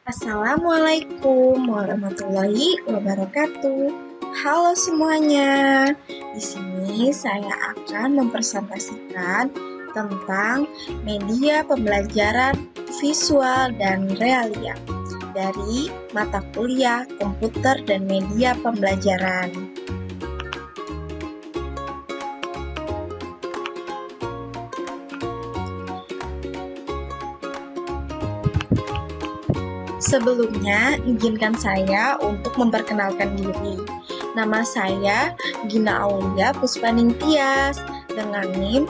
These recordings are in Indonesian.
Assalamualaikum warahmatullahi wabarakatuh. Halo semuanya. Di sini saya akan mempresentasikan tentang media pembelajaran visual dan realia dari mata kuliah komputer dan media pembelajaran. Sebelumnya, izinkan saya untuk memperkenalkan diri. Nama saya Gina Aulia Puspaning Tias dengan NIM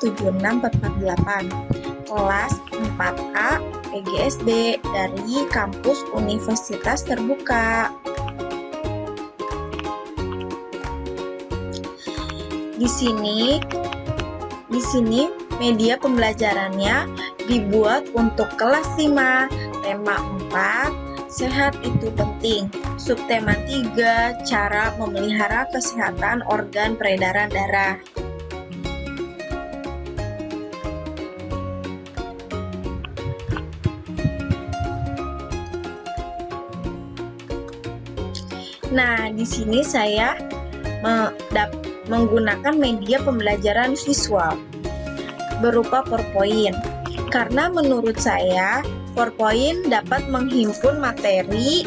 857176448, kelas 4A PGSD dari kampus Universitas Terbuka. Di sini media pembelajarannya dibuat untuk kelas 5, tema 4, sehat itu penting, subtema 3, cara memelihara kesehatan organ peredaran darah. Nah, di sini saya menggunakan media pembelajaran visual berupa PowerPoint. Karena menurut saya, PowerPoint dapat menghimpun materi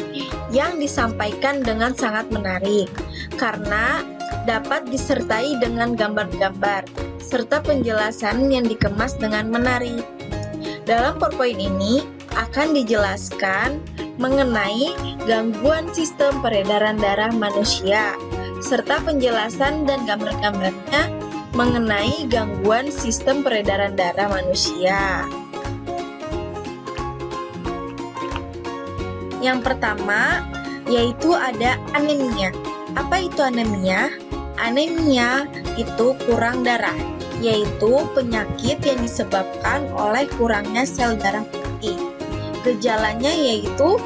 yang disampaikan dengan sangat menarik, karena dapat disertai dengan gambar-gambar, serta penjelasan yang dikemas dengan menarik. Dalam PowerPoint ini akan dijelaskan mengenai gangguan sistem peredaran darah manusia, serta penjelasan dan gambar-gambarnya mengenai gangguan sistem peredaran darah manusia. Yang pertama yaitu ada anemia. Apa itu anemia? Anemia itu kurang darah, yaitu penyakit yang disebabkan oleh kurangnya sel darah putih. Gejalanya yaitu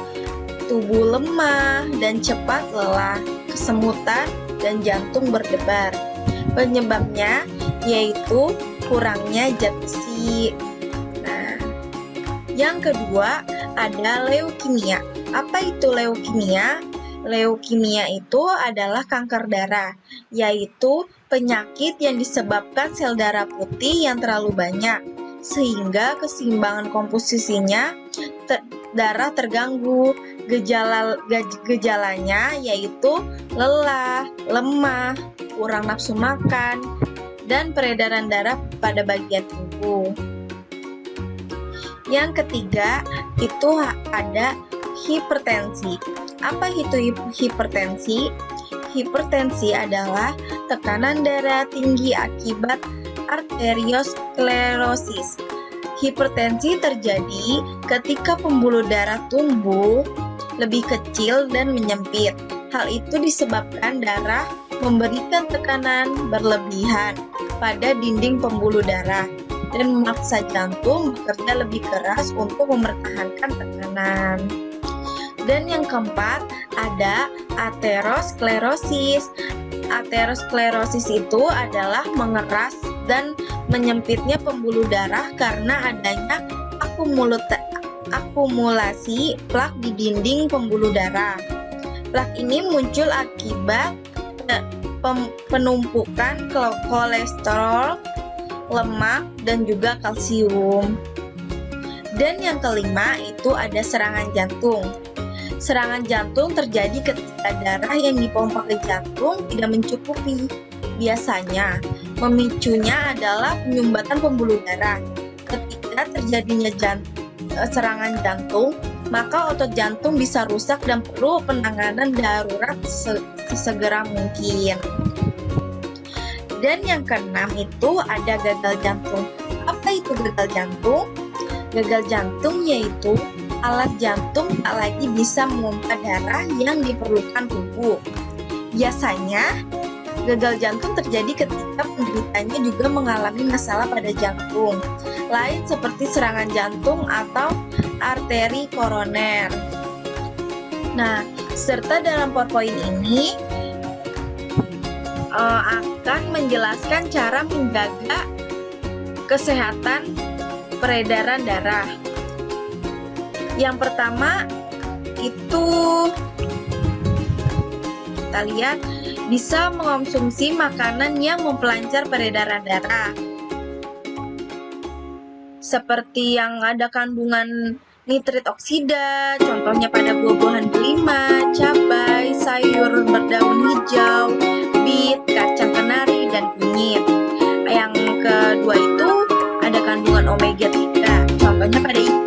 tubuh lemah dan cepat lelah, kesemutan, dan jantung berdebar. Penyebabnya yaitu kurangnya zat besi. Nah, yang kedua ada leukemia. Apa itu leukemia? Leukemia itu adalah kanker darah, yaitu penyakit yang disebabkan sel darah putih yang terlalu banyak, sehingga keseimbangan komposisinya darah terganggu. Gejalanya yaitu lelah, lemah, kurang nafsu makan, dan peredaran darah pada bagian tubuh. Yang ketiga itu ada hipertensi. Apa itu hipertensi? Hipertensi adalah tekanan darah tinggi akibat arteriosklerosis. Hipertensi terjadi ketika pembuluh darah tumbuh lebih kecil dan menyempit. Hal itu disebabkan darah memberikan tekanan berlebihan pada dinding pembuluh darah dan memaksa jantung bekerja lebih keras untuk mempertahankan tekanan. Dan yang keempat ada aterosklerosis. Aterosklerosis itu adalah mengeras dan menyempitnya pembuluh darah karena adanya akumulasi plak di dinding pembuluh darah. Plak ini muncul akibat penumpukan kolesterol, lemak, dan juga kalsium. Dan yang kelima itu ada serangan jantung. Serangan jantung terjadi ketika darah yang dipompa ke jantung tidak mencukupi. Biasanya memicunya adalah penyumbatan pembuluh darah. Ketika terjadinya serangan jantung, maka otot jantung bisa rusak dan perlu penanganan darurat sesegera mungkin. Dan yang keenam itu ada gagal jantung. Apa itu gagal jantung? Gagal jantung yaitu alat jantung tak lagi bisa memompa darah yang diperlukan tubuh. Biasanya gagal jantung terjadi ketika penderitanya juga mengalami masalah pada jantung, lain seperti serangan jantung atau arteri koroner. Nah, serta dalam PowerPoint ini akan menjelaskan cara menjaga kesehatan peredaran darah. Yang pertama itu kita lihat bisa mengonsumsi makanan yang memperlancar peredaran darah. Seperti yang ada kandungan nitrit oksida, contohnya pada buah-buahan delima, cabai, sayur berdaun hijau, bit, kacang kenari, dan kunyit. Yang kedua itu ada kandungan omega 3, contohnya pada ikan.